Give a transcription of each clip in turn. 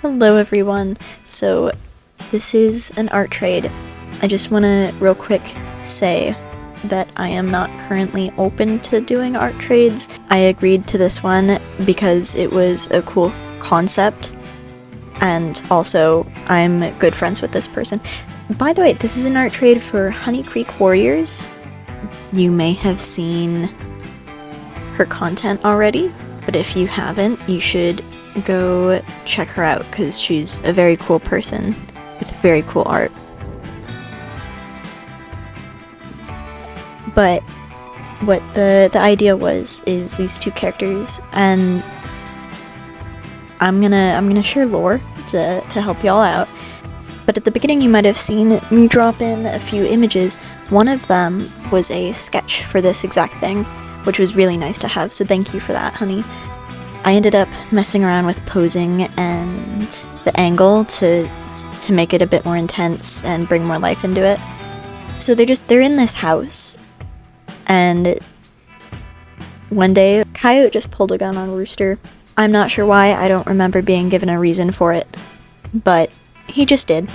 Hello everyone. So this is an art trade. I just want to real quick say that I am not currently open to doing art trades. I agreed to this one because it was a cool concept, and also I'm good friends with this person. By the way, this is an art trade for Honey Creek Warriors. You may have seen her content already, but if you haven't, you should go check her out because she's a very cool person with very cool art. But what the idea was is these two characters, and I'm gonna share lore to help y'all out. But at the beginning you might have seen me drop in a few images. One of them was a sketch for this exact thing, which was really nice to have, so thank you for that, honey. I ended up messing around with posing and the angle to make it a bit more intense and bring more life into it. So they're in this house, and one day Coyote just pulled a gun on Rooster. I'm not sure why, I don't remember being given a reason for it, but he just did.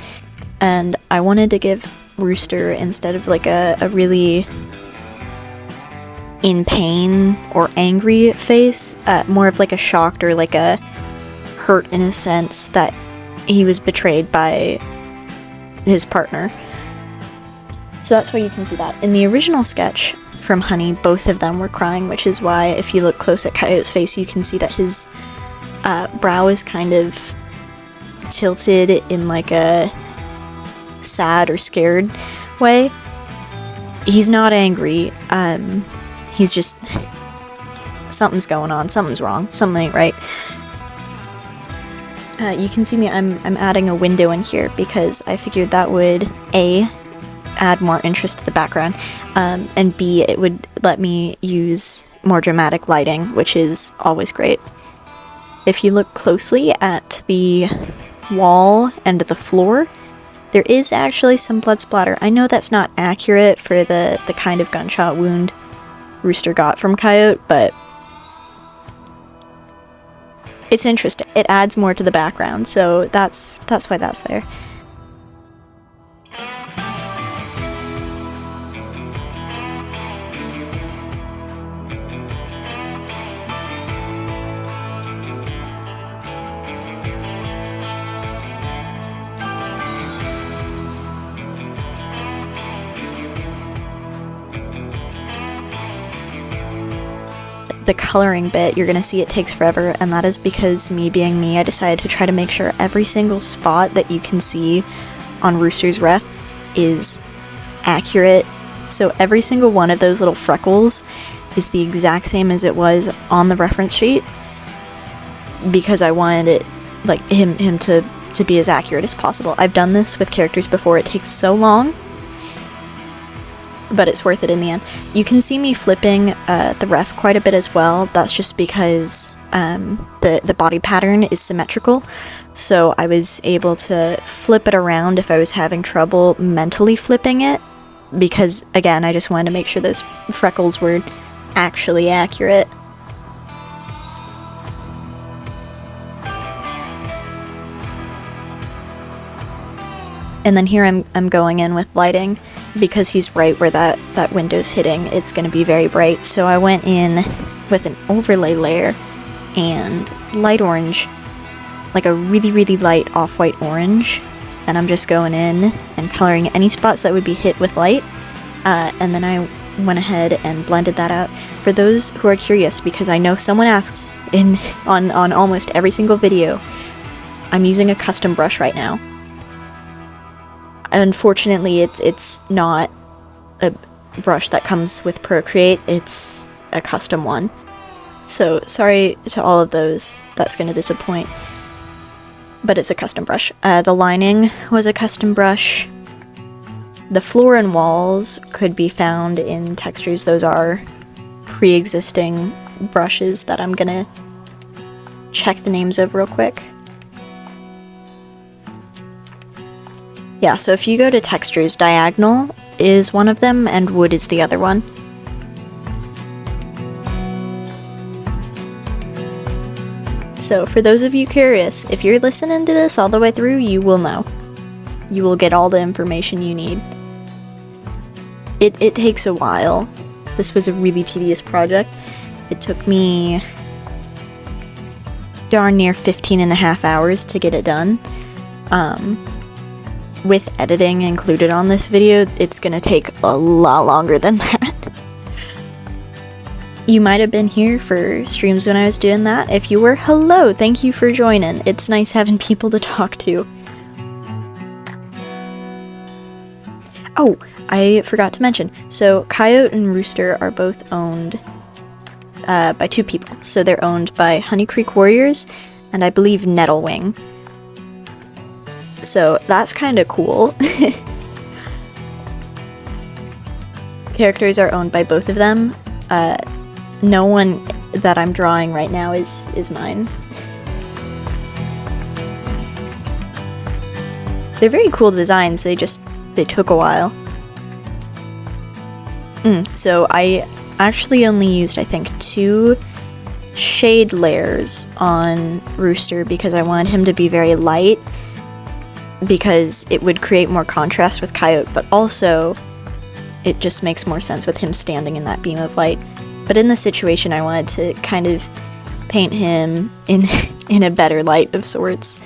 And I wanted to give Rooster, instead of like a really in pain or angry face, more of like a shocked or like a hurt in a sense that he was betrayed by his partner. So that's why you can see that. In the original sketch from Honey, both of them were crying, which is why if you look close at Coyote's face, you can see that his brow is kind of tilted in like a sad or scared way. He's not angry, he's just, something's going on, something's wrong, something ain't right. You can see me, I'm adding a window in here because I figured that would A, add more interest to the background, and B, it would let me use more dramatic lighting, which is always great. If you look closely at the wall and the floor, there is actually some blood splatter. I know that's not accurate for the kind of gunshot wound Rooster got from Coyote, but it's interesting. It adds more to the background, so that's why that's there. The coloring bit, you're gonna see it takes forever, and that is because me being me, I decided to try to make sure every single spot that you can see on Rooster's ref is accurate. So every single one of those little freckles is the exact same as it was on the reference sheet, because I wanted it, like, him to be as accurate as possible. I've done this with characters before, it takes so long, but it's worth it in the end. You can see me flipping the ref quite a bit as well. That's just because the body pattern is symmetrical, so I was able to flip it around if I was having trouble mentally flipping it, because again, I just wanted to make sure those freckles were actually accurate. And then here I'm going in with lighting, because he's right where that window's hitting, it's going to be very bright. So I went in with an overlay layer and light orange, like a really, really light off-white orange, and I'm just going in and coloring any spots that would be hit with light, and then I went ahead and blended that out. For those who are curious, because I know someone asks on almost every single video, I'm using a custom brush right now. Unfortunately, it's not a brush that comes with Procreate, it's a custom one. So sorry to all of those, that's going to disappoint. But it's a custom brush. The lining was a custom brush. The floor and walls could be found in textures. Those are pre-existing brushes that I'm going to check the names of real quick. Yeah, so if you go to textures, diagonal is one of them, and wood is the other one. So for those of you curious, if you're listening to this all the way through, you will know. You will get all the information you need. It takes a while. This was a really tedious project. It took me darn near 15.5 hours to get it done. With editing included on this video, it's gonna take a lot longer than that. You might have been here for streams when I was doing that. If you were, hello, thank you for joining. It's nice having people to talk to. Oh, I forgot to mention. So Coyote and Rooster are both owned by two people. So they're owned by Honey Creek Warriors and I believe Nettle Wing. So that's kind of cool. Characters are owned by both of them. No one that I'm drawing right now is mine. They're very cool designs, they took a while. So I actually only used, I think, 2 shade layers on Rooster because I wanted him to be very light, because it would create more contrast with Coyote, but also it just makes more sense with him standing in that beam of light. But in this situation, I wanted to kind of paint him in a better light of sorts.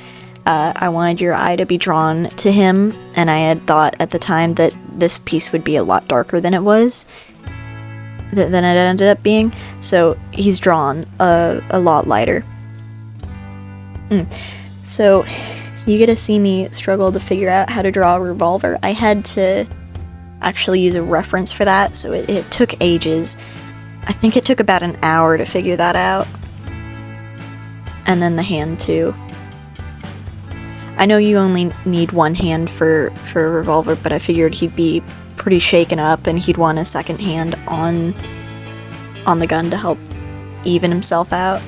I wanted your eye to be drawn to him, and I had thought at the time that this piece would be a lot darker than it was, than it ended up being, so he's drawn a lot lighter. So you get to see me struggle to figure out how to draw a revolver. I had to actually use a reference for that, so it took ages. I think it took about an hour to figure that out. And then the hand too. I know you only need one hand for a revolver, but I figured he'd be pretty shaken up and he'd want a second hand on the gun to help even himself out.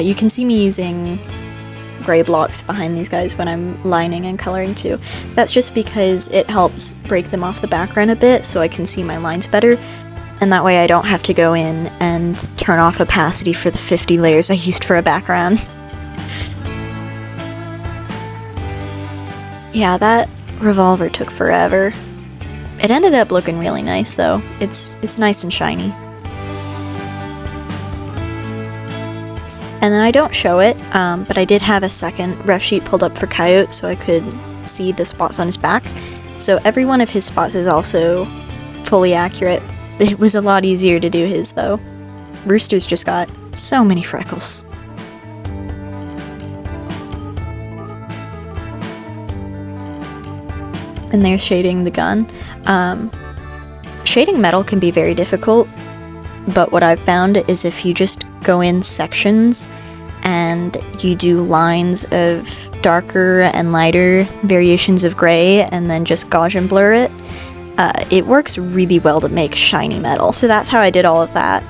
You can see me using gray blocks behind these guys when I'm lining and coloring too. That's just because it helps break them off the background a bit so I can see my lines better, and that way I don't have to go in and turn off opacity for the 50 layers I used for a background. Yeah, that revolver took forever. It ended up looking really nice though. It's nice and shiny. And then I don't show it, but I did have a second ref sheet pulled up for Coyote so I could see the spots on his back. So every one of his spots is also fully accurate. It was a lot easier to do his though. Rooster's just got so many freckles. And there's shading the gun. Shading metal can be very difficult, but what I've found is if you just go in sections and you do lines of darker and lighter variations of gray and then just Gaussian blur it, it works really well to make shiny metal. So that's how I did all of that.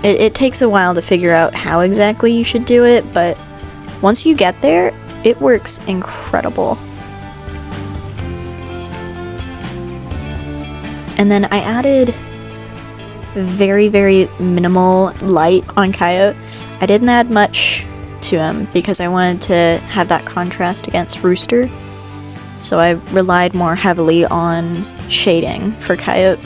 It takes a while to figure out how exactly you should do it, but once you get there, it works incredible. And then I added very, very minimal light on Coyote. I didn't add much to him because I wanted to have that contrast against Rooster. So I relied more heavily on shading for Coyote.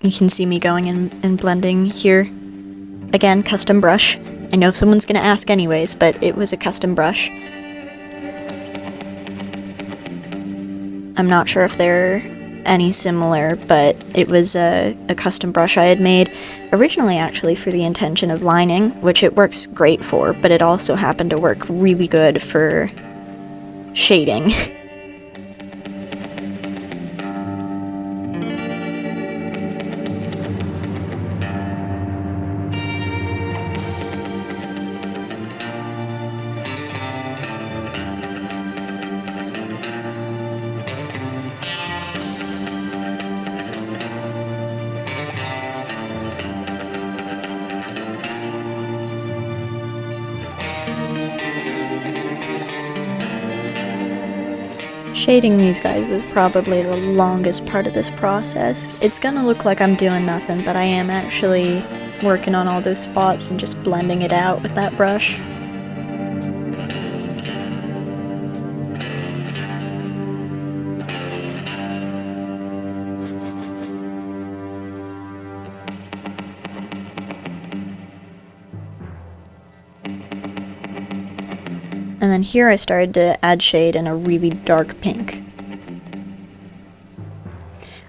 You can see me going in and blending here. Again, custom brush. I know someone's gonna ask anyways, but it was a custom brush. I'm not sure if they're any similar, but it was a custom brush I had made originally actually for the intention of lining, which it works great for, but it also happened to work really good for shading. Shading these guys was probably the longest part of this process. It's gonna look like I'm doing nothing, but I am actually working on all those spots and just blending it out with that brush. And then here I started to add shade in a really dark pink.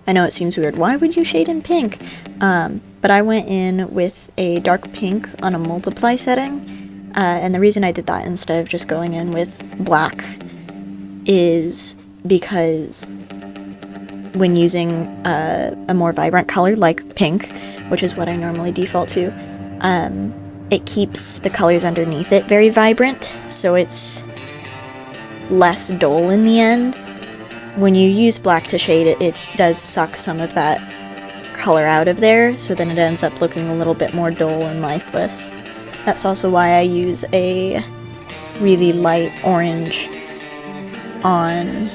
I know it seems weird, why would you shade in pink? But I went in with a dark pink on a multiply setting, and the reason I did that instead of just going in with black is because when using a more vibrant color like pink, which is what I normally default to, it keeps the colors underneath it very vibrant, so it's less dull in the end. When you use black to shade it, it does suck some of that color out of there, so then it ends up looking a little bit more dull and lifeless. That's also why I use a really light orange on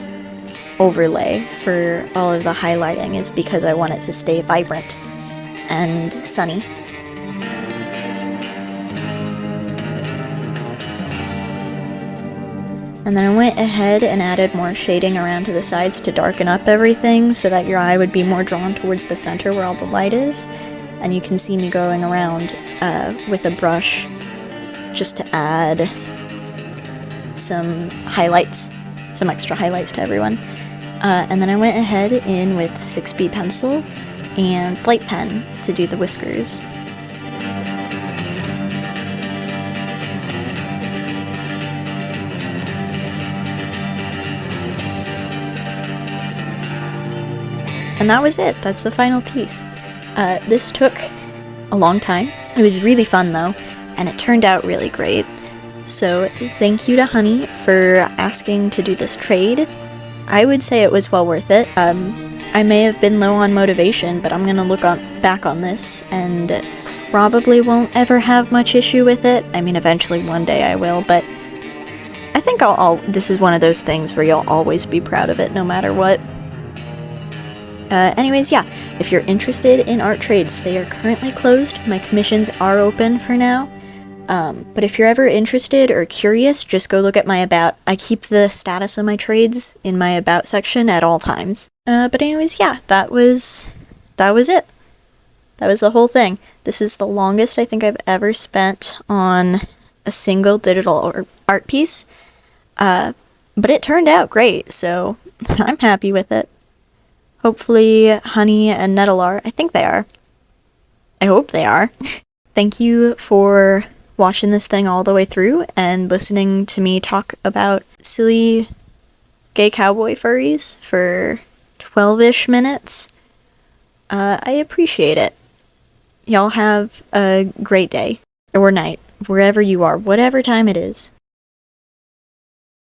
overlay for all of the highlighting, is because I want it to stay vibrant and sunny. And then I went ahead and added more shading around to the sides to darken up everything so that your eye would be more drawn towards the center where all the light is. And you can see me going around with a brush just to add some highlights, some extra highlights to everyone. And then I went ahead in with 6B pencil and light pen to do the whiskers. And that was it. That's the final piece. This took a long time. It was really fun though, and it turned out really great. So thank you to Honey for asking to do this trade. I would say it was well worth it. I may have been low on motivation, but I'm gonna look back on this and probably won't ever have much issue with it. I mean, eventually one day I will, but I think this is one of those things where you'll always be proud of it no matter what. Anyways, yeah, if you're interested in art trades, they are currently closed. My commissions are open for now. But if you're ever interested or curious, just go look at my About. I keep the status of my trades in my About section at all times. But anyways, yeah, that was it. That was the whole thing. This is the longest I think I've ever spent on a single digital art piece. But it turned out great, so I'm happy with it. Hopefully Honey and Nettle are. I think they are. I hope they are. Thank you for watching this thing all the way through and listening to me talk about silly gay cowboy furries for 12-ish minutes. I appreciate it. Y'all have a great day or night, wherever you are, whatever time it is.